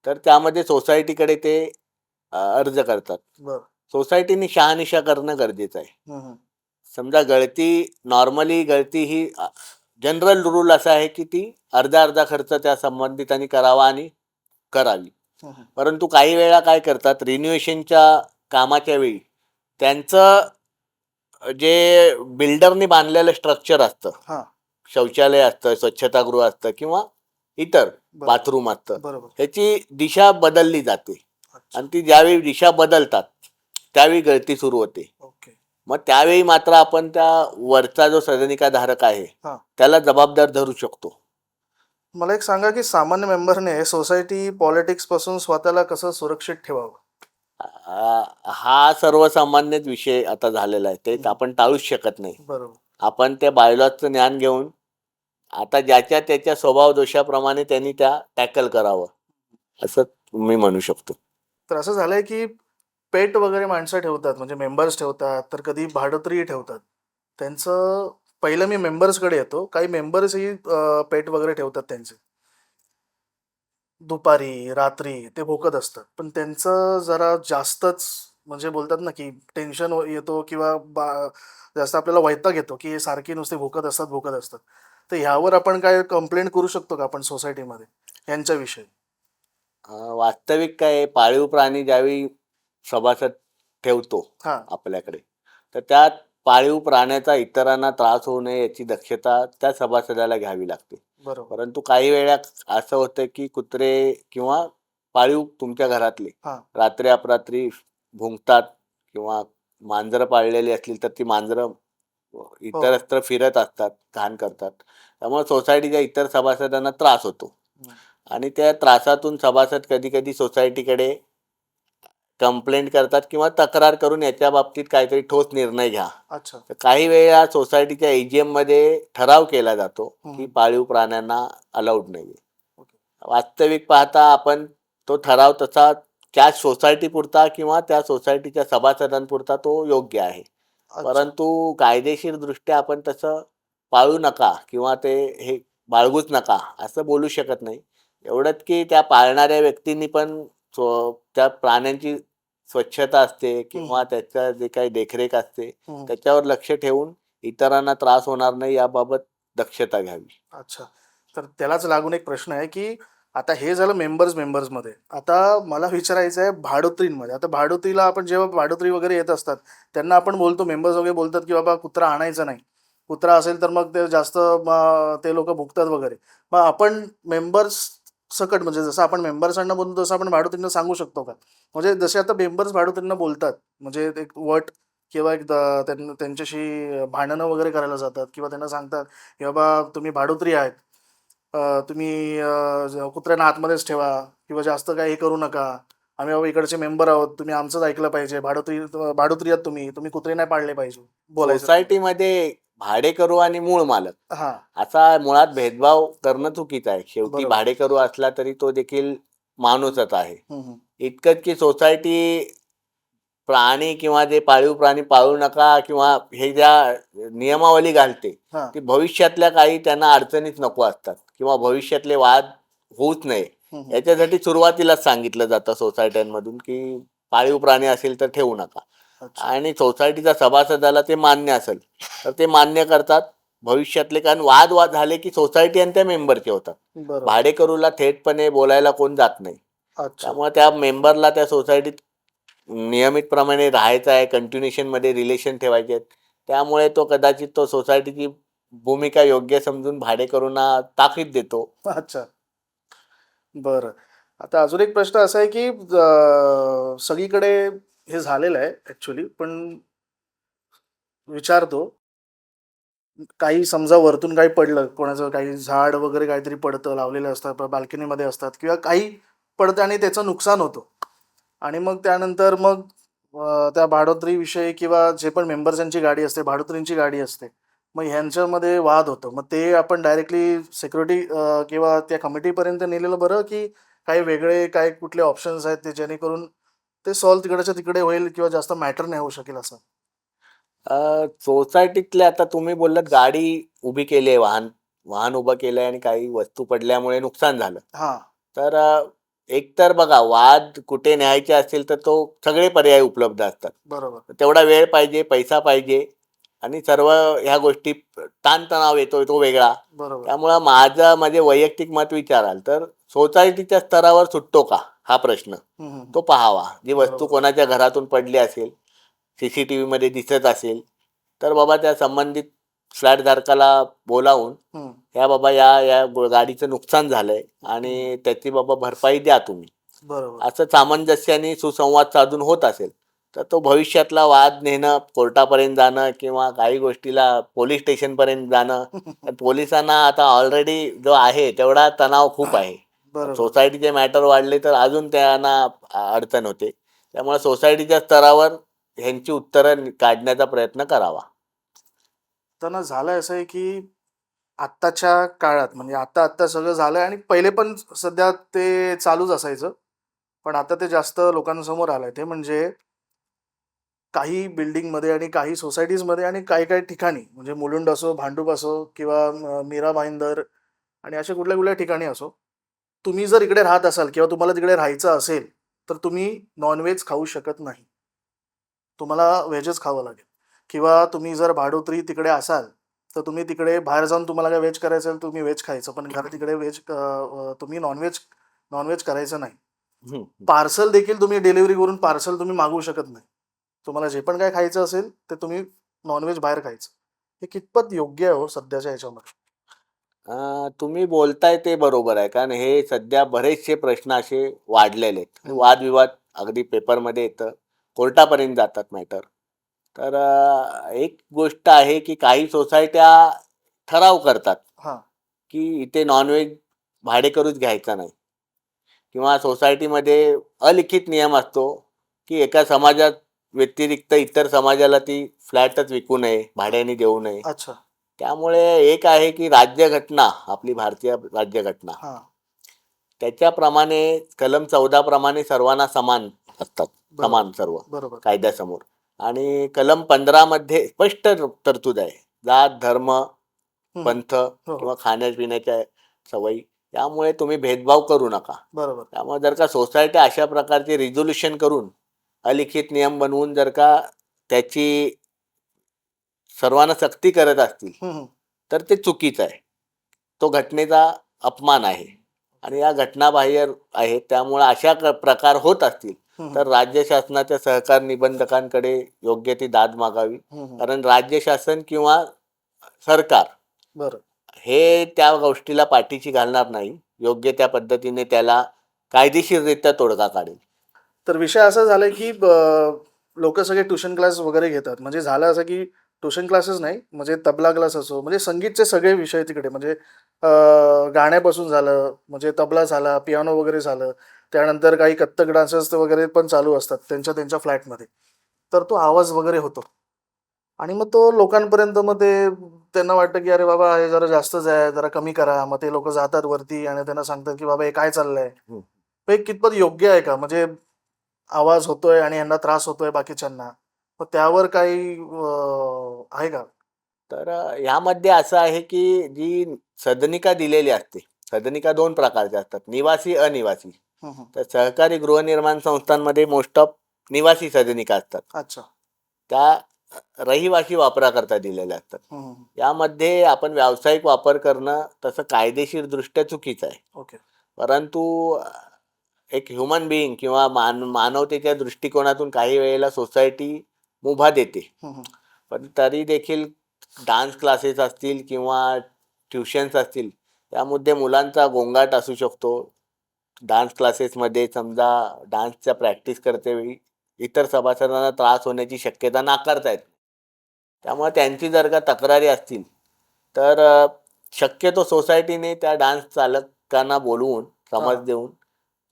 तर त्यामध्ये सोसायटीकडे ते अर्ज करतात. बरं. सोसायटीने शहानिशा करणं गरजेचं आहे. समजा नॉर्मली गळती ही जनरल रूल असा आहे की ती अर्धा खर्च त्या संबंधितांनी करावा आणि करावी. परंतु काही वेळा काय करतात रिन्युएशनच्या कामाच्या वेळी त्यांचं जे बिल्डरनी बांधलेलं स्ट्रक्चर असतं, शौचालय असतं, स्वच्छतागृह असतं किंवा इतर बाथरूम असतं, ह्याची दिशा बदलली जाते आणि ती ज्यावेळी दिशा बदलतात त्यावेळी गळती सुरू होते. मग त्यावेळी मात्र आपण त्या वरचा जो सदनिका धारक आहे त्याला जबाबदार धरू शकतो. मला एक सांगा की सामान्य मेंबरने सोसायटी पॉलिटिक्स पासून स्वतःला कसं सुरक्षित ठेवावं? हा सर्वसामान्यच विषय आता झालेला आहे. ते आपण टाळूच शकत नाही. बरोबर. आपण त्या बायलॉजचं ज्ञान घेऊन आता ज्याच्या त्याच्या स्वभाव दोषाप्रमाणे त्यांनी त्या टॅकल करावं असं मी म्हणू शकतो. तर असं झालंय की पेट वगैरे माणसं ठेवतात म्हणजे मेंबर्स ठेवतात तर कधी भाडोत्रीही ठेवतात. त्यांचं पहिलं मी मेंबर्सकडे येतो. काही मेंबर्सही पेट वगैरे ठेवतात त्यांचे. दुपारी रात्री ते भोकत असतात पण त्यांचं जरा जास्तच म्हणजे बोलतात ना की टेन्शन येतो किंवा जास्त आपल्याला वैताग येतो की सारखी नुसते भोकत असतात. तर ह्यावर आपण काय कंप्लेंट करू शकतो का आपण सोसायटीमध्ये यांच्याविषयी? वास्तविक काय पाळीव प्राणी ज्यावेळी सभासद ठेवतो आपल्याकडे तर त्यात पाळीव प्राण्याचा इतरांना त्रास होऊ नये याची दक्षता त्या सभासदाला घ्यावी लागते. बरोबर. परंतु काही वेळा असं होतं की कुत्रे किंवा पाळीव तुमच्या घरातले हां. रात्री अपरात्री भुंकतात किंवा मांजरं पाळलेली असली तर ती मांजरं हो, हो. इतरत्र फिरत असतात, घाण करतात. त्यामुळे सोसायटीच्या इतर सभासदांना त्रास होतो हं. आणि त्या त्रासातून सभासद कधी-कधी सोसायटीकडे कंप्लेंट करतात किंवा तक्रार करून याच्या बाबतीत काहीतरी ठोस निर्णय घ्या. अच्छा. तर काही वेळा सोसायटीच्या एजीएममध्ये ठराव केला जातो हं, की हं. पाळीव प्राण्यांना अलाउड नाहीये. ओके. वास्तविक पाहता आपण तो ठराव तसा त्या सोसायटीपुरता किंवा त्या सोसायटीच्या सभासदांपुरता तो योग्य आहे. अच्छा. परंतु कायदेशीरदृष्ट्या आपण तसं पाळू नका किंवा ते हे बाळगूच नका असं बोलू शकत नाही. एवढंच की त्या पाळणाऱ्या व्यक्तींनी पण त्या प्राण्यांची स्वच्छता असते हं, किंवा हं. त्याचं जे काही देखरेख असते हं. त्याच्यावर लक्ष ठेवून इतरांना त्रास होणार नाही याबाबत दक्षता घ्यावी. अच्छा. तर त्यालाच लागून एक प्रश्न आहे, की आता हे झालं मेंबर्समध्ये. आता मला विचारायचं आहे भाडोत्रींमध्ये. आता भाडोत्रीला आपण जेव्हा भाडोत्री वगैरे येत असतात, त्यांना आपण बोलतो मेंबर्स वगैरे बोलतात, की बाबा कुत्रा आणायचा नाही. कुत्रा असेल तर मग ते जास्त ते लोकं भुंकतात वगैरे. मग आपण मेंबर्स सकट म्हणजे जसं आपण मेंबर्सांना बोलतो तसं आपण भाडोत्रींना सांगू शकतो का? म्हणजे जसे आता मेंबर्स भाडोत्रींना बोलतात, म्हणजे एक वट किंवा एक त्यांच्याशी भांडणं वगैरे करायला जातात किंवा त्यांना सांगतात, की बाबा तुम्ही भाडोत्री आहेत. तुम्ही कुत्र्यांना आतमध्येच ठेवा किंवा जास्त काही हे करू नका. आम्ही बाबा इकडचे मेंबर आहोत. तुम्ही आमचंच ऐकलं पाहिजे. भाडोत्री आहात तुम्ही. तुम्ही कुत्रे नाही पाळले पाहिजे. बोलायचं त्यांना. सोसायटीमध्ये भाडेकरू आणि मूळ मालक हां, असा मुळात भेदभाव करणं चुकीचं आहे. शेवटी बरोबर. भाडेकरू असला तरी तो देखील माणूसच आहे. हं, हं. इतकंच की सोसायटी प्राणी किंवा जे पाळीव प्राणी पाळू नका किंवा हे ज्या नियमावली घालते, हां. ती भविष्यातल्या काही त्यांना अडचणीच नको असतात किंवा भविष्यातले वाद होऊच नये हं, हं. याच्यासाठी सुरुवातीलाच सांगितलं जातं सोसायट्यांमधून की पाळीव प्राणी असेल तर ठेवू नका. अच्छा. आणि सोसायटीच्या सभासदाला ते मान्य असेल तर ते मान्य करतात भविष्यातले, कारण वाद झाले की सोसायटी आणि त्या मेंबरचे होतात. बरोबर. भाडेकरूला थेटपणे बोलायला कोण जात नाही. अच्छा. त्यामुळे त्या मेंबरला त्या सोसायटीत नियमितप्रमाणे राहायचं आहे, कंटिन्युएशनमध्ये रिलेशन ठेवायचे आहेत. त्यामुळे तो कदाचित तो सोसायटीची भूमिका योग्य समजून भाडेकरूंना ताकीद देतो. अच्छा. बरं. आता अजून एक प्रश्न असा आहे, की सगळीकडे हे झालेलं आहे ॲक्चुअली, पण विचारतो. काही समजा वरतून काही पडलं, कोणाचं काही झाड वगैरे काहीतरी पडतं, लावलेलं असतात, बाल्कनीमध्ये असतात किंवा काही पडतं आणि त्याचं नुकसान होतं. आणि मग त्यानंतर मग त्या भाडोत्रीविषयी किंवा जे पण मेंबर्सांची गाडी असते, भाडोत्रींची गाडी असते. मग ह्यांच्यामध्ये वाद होतो. मग ते आपण डायरेक्टली सिक्युरिटी किंवा त्या कमिटीपर्यंत नेलेलं बरं, की काही वेगळे काय कुठले ऑप्शन्स आहेत ते जेणेकरून ते सॉल्व्ह तिकडच्या तिकडे होईल किंवा जास्त मॅटर नाही होऊ शकेल असं? सोसायटीतले आता तुम्ही बोललात गाडी उभी केली आहे, वाहन वाहन उभं केलं आहे आणि काही वस्तू पडल्यामुळे नुकसान झालं. हां, तर एकतर बघा वाद कुठे न्यायचे असतील तर तो सगळे पर्याय उपलब्ध असतात. बरोबर. तेवढा वेळ पाहिजे, पैसा पाहिजे आणि सर्व ह्या गोष्टी ताणतणाव येतोय तो वेगळा. बरोबर. त्यामुळं माझं माझे वैयक्तिक मत विचाराल तर सोसायटीच्या स्तरावर सुटतो का हा प्रश्न हं, हं, हं. तो पाहावा. जी वस्तू बरोबर. कोणाच्या घरातून पडली असेल, सीसीटीव्हीमध्ये दिसत असेल, तर बाबा त्या संबंधित फ्लॅटधारकाला बोलावून हं. या बाबा या गाडीचं नुकसान झालंय आणि त्याची बाबा भरपाई द्या तुम्ही. बरोबर. असं सामंजस्याने सुसंवाद साधून होत असेल, तर तो भविष्यातला वाद नेणं, कोर्टापर्यंत जाणं किंवा काही गोष्टीला पोलीस स्टेशनपर्यंत जाणं. तर पोलिसांना आता ऑलरेडी जो आहे तेवढा तणाव खूप आहे. बरोबर. सोसायटीचे मॅटर वाढले तर अजून त्यांना अडचण होते. त्यामुळे सोसायटीच्या स्तरावर ह्यांची उत्तरं काढण्याचा प्रयत्न करावा. त्यांना झालंय असं आहे, की आत्ताच्या काळात म्हणजे आत्ता सगळं झालंय आणि पहिले पण सध्या ते चालूच असायचं. पण आता ते जास्त लोकांसमोर आलंय. ते म्हणजे काही बिल्डिंगमध्ये आणि काही सोसायटीजमध्ये आणि काही-काही ठिकाणी म्हणजे मुलुंड असो, भांडूप असो किंवा मीरा भाईंदर आणि अशा कुठल्या-कुठल्या ठिकाणी असो. तुम्ही जर इकडे राहत असाल किंवा तुम्हाला तिकडे राहायचं असेल, तर तुम्ही नॉन खाऊ शकत नाही. तुम्हाला व्हेजच खावं लागेल किंवा तुम्ही जर भाडोत्री तिकडे असाल, तर तुम्ही तिकडे बाहेर जाऊन तुम्हाला काय व्हेज करायचं असेल, तुम्ही व्हेज खायचं. पण घरात तिकडे तुम्ही नॉन-व्हेज करायचं नाही. हं. पार्सल देखील तुम्ही डिलिव्हरी करून पार्सल तुम्ही मागवू शकत नाही. तुम्हाला जे पण काही खायचं असेल, ते तुम्ही नॉनव्हेज बाहेर खायचं, हे कितपत योग्य आहे हो सध्याच्या ह्याच्यामध्ये? तुम्ही बोलताय ते बरोबर आहे. कारण हे सध्या बरेचसे प्रश्न असे वाढलेले आहेत. हम्म. वादविवाद अगदी पेपरमध्ये येतं, कोर्टापर्यंत जातात मॅटर. तर एक गोष्ट आहे की काही सोसायट्या ठराव करतात, हा. की इथे नॉनव्हेज भाडेकरूच घ्यायचा नाही. किंवा सोसायटीमध्ये अलिखित नियम असतो, की एका समाजात व्यतिरिक्त इतर समाजाला ती फ्लॅटच विकू नये, भाड्याने देऊ नये. अच्छा. त्यामुळे एक आहे की राज्यघटना, आपली भारतीय राज्यघटना, हा. त्याच्याप्रमाणे कलम 14 प्रमाणे सर्वांना समान असतात, समान सर्व बरोबर. कायद्यासमोर. आणि कलम 15 मध्ये स्पष्ट तरतूद आहे, जात, धर्म, हम्म. पंथ हो, हो. किंवा खाण्यापिण्याच्या सवयी, त्यामुळे तुम्ही भेदभाव करू नका. बरोबर. त्यामुळे जर का सोसायट्या अशा प्रकारचे रिझोल्युशन करून अलिखित नियम बनवून जर का त्याची सर्वांना सक्ती करत असतील, हम्म. तर ते चुकीचं आहे. तो घटनेचा अपमान आहे आणि या घटनाबाह्य आहेत. त्यामुळे अशा प्रकार होत असतील हम्म. तर राज्य शासनाच्या सहकार निबंधकांकडे योग्य ती दाद मागावी. हम्म. कारण राज्य शासन किंवा सरकार बरं. हे त्या गोष्टीला पाठीशी घालणार नाही, योग्य त्या पद्धतीने त्याला कायदेशीररित्या तोडगा काढेल. तर विषय असा झालाय की लोक सगळे ट्युशन क्लास वगैरे घेतात. म्हणजे झालं असं की ट्युशन क्लासेस नाही, म्हणजे तबला क्लास असो, म्हणजे संगीतचे सगळे विषय तिकडे, म्हणजे गाण्यापासून झालं, म्हणजे तबला झाला, पियानो वगैरे झालं, त्यानंतर काही कथ्थक डान्सेस वगैरे पण चालू असतात त्यांच्या त्यांच्या फ्लॅटमध्ये. तर तो आवाज वगैरे होतो आणि मग तो लोकांपर्यंत, मग ते त्यांना वाटतं की अरे बाबा हे जरा जास्तच आहे, जरा कमी करा. मग ते लोक जातात वरती आणि त्यांना सांगतात की बाबा हे काय चाललंय. हम्म. हे कितपत योग्य आहे का? म्हणजे आवाज होतोय आणि यांना त्रास होतोय बाकीच्यांना, मग त्यावर काही आहे का? तर यामध्ये असं आहे की जी सदनिका दिलेली असते, सदनिका 2 प्रकारच्या असतात, निवासी, अनिवासी. हम्म. तर सहकारी गृहनिर्माण संस्थांमध्ये मोस्ट ऑफ निवासी सदनिका असतात. अच्छा. त्या रहिवासी वापराकरता दिलेल्या असतात. हम्म. यामध्ये आपण व्यावसायिक वापर करणं तसं कायदेशीरदृष्ट्या चुकीचं आहे. ओके. परंतु एक ह्युमन बिईंग किंवा मानवतेच्या दृष्टिकोनातून काही वेळेला सोसायटी मुभा देते. हम्म. पण तरी देखील डान्स क्लासेस असतील किंवा ट्युशन्स असतील, त्यामध्ये मुलांचा गोंगाट असू शकतो. डान्स क्लासेसमध्ये समजा डान्सच्या प्रॅक्टिस करतेवेळी इतर सभासदांना त्रास होण्याची शक्यता नाकारता येत नाही. त्यामुळे त्यांची जर का तक्रारी असतील तर शक्यतो सोसायटीने त्या डान्स चालकांना बोलवून समज देऊन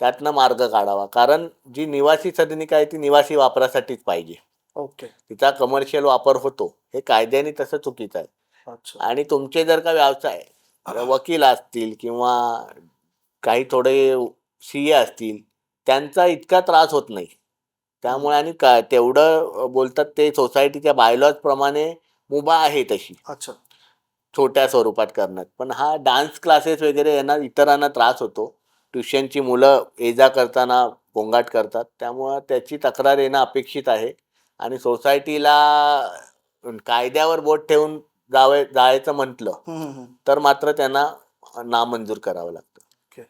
त्यातनं मार्ग काढावा. कारण जी निवासी सदनिका आहे ती निवासी वापरासाठीच पाहिजे. ओके. तिचा कमर्शियल वापर होतो हे कायद्याने तसं चुकीचं आहे. अच्छा. आणि तुमचे जर का व्यवसाय वकील असतील किंवा काही थोडे सीए असतील, त्यांचा इतका त्रास होत नाही. त्यामुळे आणि का तेवढं बोलतात ते सोसायटीच्या बायलॉज प्रमाणे मुभा आहे तशी अच्छा. छोट्या स्वरूपात करण्यात. पण हा डान्स क्लासेस वगैरे यांना इतरांना त्रास होतो. ट्युशनची मुलं ये-जा करताना गोंगाट करतात. त्यामुळं त्याची तक्रार येणं अपेक्षित आहे आणि सोसायटीला कायद्यावर बोट ठेवून जायचं म्हटलं हम्म. तर मात्र त्यांना नामंजूर करावं लागतं. ओके.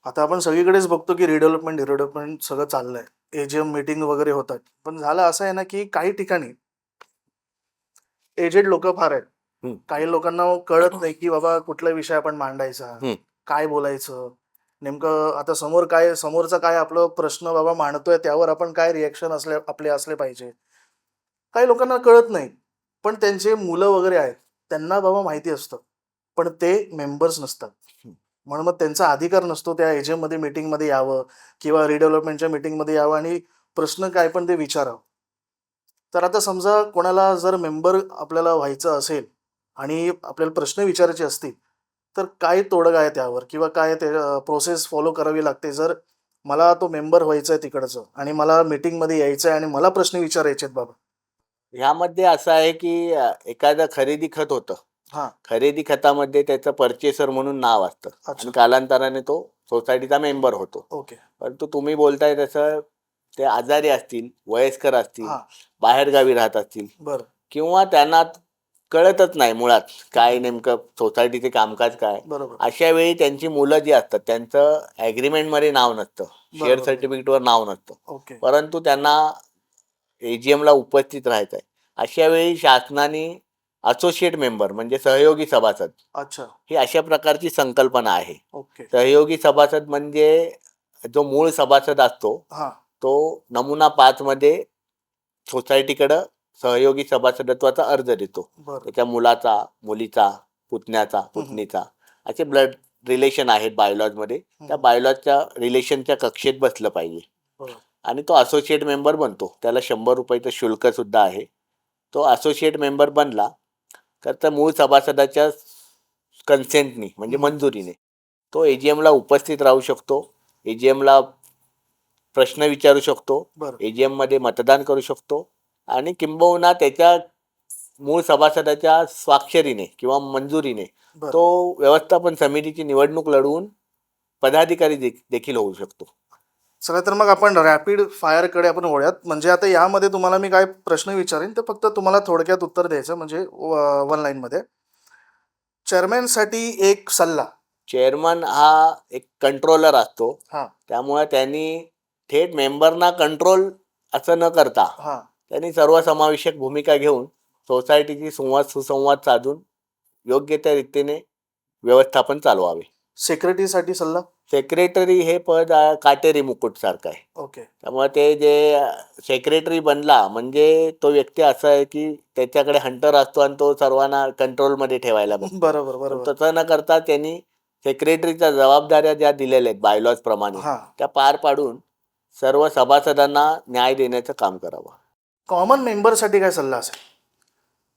आता आपण सगळीकडेच बघतो की रिडेव्हलपमेंट सगळं चाललंय, एजीएम मीटिंग वगैरे होतात. पण झालं असं आहे ना की काही ठिकाणी एजेड लोक फार आहेत. हम्म. काही लोकांना कळत नाही की बाबा कुठला विषय आपण मांडायचा, हम्म. काय बोलायचं नेमकं. आता समोरचा काय आपलं प्रश्न बाबा मांडतोय, त्यावर आपण काय रिएक्शन आपले असले पाहिजे. काही लोकांना कळत नाही, पण त्यांचे मुलं वगैरे आहेत, त्यांना बाबा माहिती असतं, पण ते मेंबर्स नसतात. म्हणून मग त्यांचा अधिकार नसतो त्या एजीएम मध्ये मीटिंग मध्ये यावं किंवा रिडेव्हलपमेंटच्या मीटिंग मध्ये यावं आणि प्रश्न काय पण ते विचारावं. तर आता समजा कोणाला जर मेंबर आपल्याला व्हायचं असेल आणि आपल्याला प्रश्न विचारायचे असतील, तर काय तोडगा आहे त्यावर किंवा काय ते प्रोसेस फॉलो करावी लागते? जर मला तो मेंबर व्हायचा आहे तिकडचं आणि मला मीटिंगमध्ये यायचं आहे आणि मला प्रश्न विचारायचे आहेत बाबा. ह्यामध्ये असं आहे की एखादं खरेदी खत होतं. हां. खरेदी खतामध्ये त्याचं परचेसर म्हणून नाव असतं अच्छा. आणि कालांतराने तो सोसायटीचा मेंबर होतो. ओके. परंतु तुम्ही बोलताय तसं ते आजारी असतील, वयस्कर असतील, हां. बाहेरगावी राहत असतील बरं. किंवा त्यांना कळतच नाही मुळात काय नेमकं सोसायटीचे कामकाज काय. बरोबर. अशा वेळी त्यांची मुलं जी असतात त्यांचं ॲग्रीमेंटमध्ये नाव नसतं, शेअर बरोबर. सर्टिफिकेटवर नाव नसतं, ओके. परंतु त्यांना एजीएमला उपस्थित राहायचं आहे. अशा वेळी शासनाने असोसिएट मेंबर म्हणजे सहयोगी सभासद अच्छा. ही अशा प्रकारची संकल्पना आहे. ओके. सहयोगी सभासद म्हणजे जो मूळ सभासद असतो हा. तो नमुना 5 मध्ये सोसायटीकडं सहयोगी सभासदत्वाचा अर्ज देतो. बरं. त्याच्या मुलाचा, मुलीचा, पुतण्याचा, पुतणीचा असे ब्लड रिलेशन आहेत बायोलॉजमध्ये. त्या बायोलॉजच्या रिलेशनच्या कक्षेत बसलं पाहिजे बरं. आणि तो असोसिएट मेंबर बनतो. त्याला 100 रुपयाचं शुल्क सुद्धा आहे. तो असोसिएट मेंबर बनला तर त्या मूळ सभासदाच्या कन्सेंटनी म्हणजे मंजुरीने तो एजीएमला उपस्थित राहू शकतो. एजीएमला प्रश्न विचारू शकतो. बरं. एजीएम मध्ये मतदान करू शकतो आणि किंबहुना त्याच्या मूळ सभासदाच्या स्वाक्षरीने किंवा मंजुरीने बरं. तो व्यवस्थापन समितीची निवडणूक लढवून पदाधिकारी देखील होऊ शकतो. चला तर मग आपण रॅपिड फायरकडे आपण वळूयात. म्हणजे आता यामध्ये तुम्हाला मी काय प्रश्न विचारेन ते फक्त तुम्हाला थोडक्यात उत्तर द्यायचं, म्हणजे 1 लाईनमध्ये. चेअरमॅनसाठी एक सल्ला. चेअरमन हा एक कंट्रोलर असतो. हां. त्यामुळे त्यांनी थेट मेंबरना कंट्रोल असं न करता हां. त्यांनी सर्वसमावेशक भूमिका घेऊन सोसायटीची सुसंवाद साधून योग्य त्या रीतीने व्यवस्थापन चालवावे. सेक्रेटरीसाठी सल्ला. सेक्रेटरी हे पद काटेरी मुकुट सारखं आहे. ओके. त्यामुळे ते जे सेक्रेटरी बनला म्हणजे तो व्यक्ती असा आहे की त्याच्याकडे हंटर असतो आणि तो सर्वांना कंट्रोलमध्ये ठेवायला बघतो. बरोबर बरोबर. तसं न करता त्यांनी सेक्रेटरीच्या जबाबदाऱ्या ज्या दिलेल्या आहेत बायलॉज प्रमाणे हां. त्या पार पाडून सर्व सभासदांना न्याय देण्याचं काम करावं. कॉमन मेंबरसाठी काय सल्ला असेल?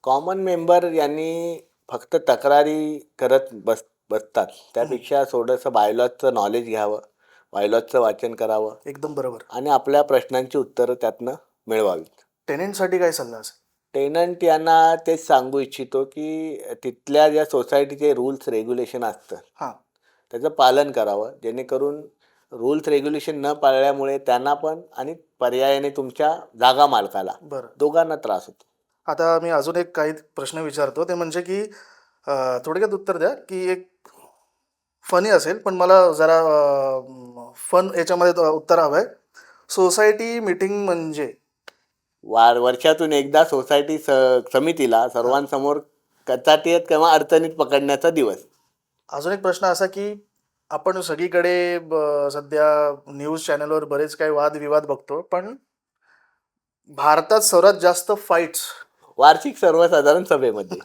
कॉमन मेंबर यांनी फक्त तक्रारी करत बसतात त्यापेक्षा थोडंसं बायलॉजचं नॉलेज घ्यावं, बायलॉजचं वाचन करावं एकदम बरोबर. आणि आपल्या प्रश्नांची उत्तरं त्यातनं मिळवावीत. टेनेंटसाठी काय सल्ला असेल? टेनंट यांना तेच सांगू इच्छितो की तिथल्या ज्या सोसायटीचे रूल्स रेग्युलेशन असतं हां. त्याचं पालन करावं, जेणेकरून रूल्स रेग्युलेशन न पाळल्यामुळे त्यांना पण आणि पर्यायाने तुमच्या जागा मालकाला बरं. दोघांना त्रास होतो. आता मी अजून एक काही प्रश्न विचारतो, ते म्हणजे की थोडक्यात उत्तर द्या की एक फनी असेल पण मला जरा फन याच्यामध्ये उत्तर हवं आहे. सोसायटी मीटिंग म्हणजे? वर्षातून एकदा सोसायटी समितीला सर्वांसमोर कचाटीत किंवा अडचणीत पकडण्याचा दिवस. अजून एक प्रश्न असा की आपण सगळीकडे सध्या न्यूज चॅनलवर बरेच काही वादविवाद बघतो, पण भारतात सर्वात जास्त फाईट्स वार्षिक सर्वसाधारण सभेमध्ये.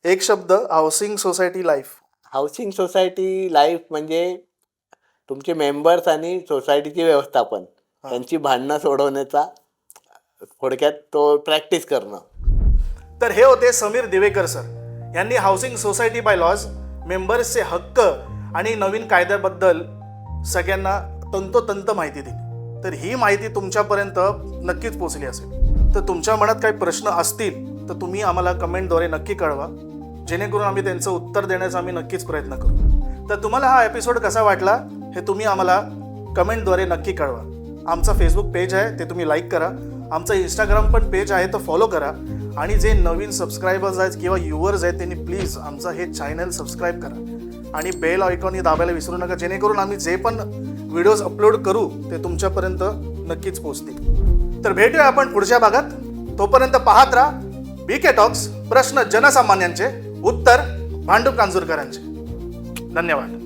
एक शब्द, housing society life. Housing society life म्हणजे तुमचे मेंबर्स आणि सोसायटीचे व्यवस्थापन यांची भांडणं सोडवण्याचा थोडक्यात तो प्रॅक्टिस करणं. तर हे होते समीर दिवेकर सर. यांनी हाऊसिंग सोसायटी बाय लॉज, मेंबर्सचे हक्क आणि नवीन कायद्याबद्दल सगळ्यांना तंतोतंत माहिती दिली. तर ही माहिती तुमच्यापर्यंत नक्कीच पोहोचली असेल. तर तुमच्या मनात काही प्रश्न असतील तर तुम्ही आम्हाला कमेंटद्वारे नक्की कळवा, जेणेकरून आम्ही त्यांचं उत्तर देण्याचा आम्ही नक्कीच प्रयत्न करू. तर तुम्हाला हा एपिसोड कसा वाटला हे तुम्ही आम्हाला कमेंटद्वारे नक्की कळवा. आमचा फेसबुक पेज आहे ते तुम्ही लाईक करा. आमचं इंस्टाग्राम पण पेज आहे तो फॉलो करा. आणि जे नवीन सबस्क्रायबर्स आहेत किंवा युअर्स आहेत त्यांनी प्लीज आमचं हे चॅनल सबस्क्राईब करा आणि बेल आयकॉन दाबायला विसरू नका, जेणेकरून आम्ही जे पण व्हिडिओज अपलोड करू ते तुमच्यापर्यंत नक्कीच पोहोचतील. तर भेटूया आपण पुढच्या भागात. तोपर्यंत पाहत राहा BK टॉक्स, प्रश्न जनसामान्यांचे, उत्तर भांडू कांजूरकरांचे. धन्यवाद.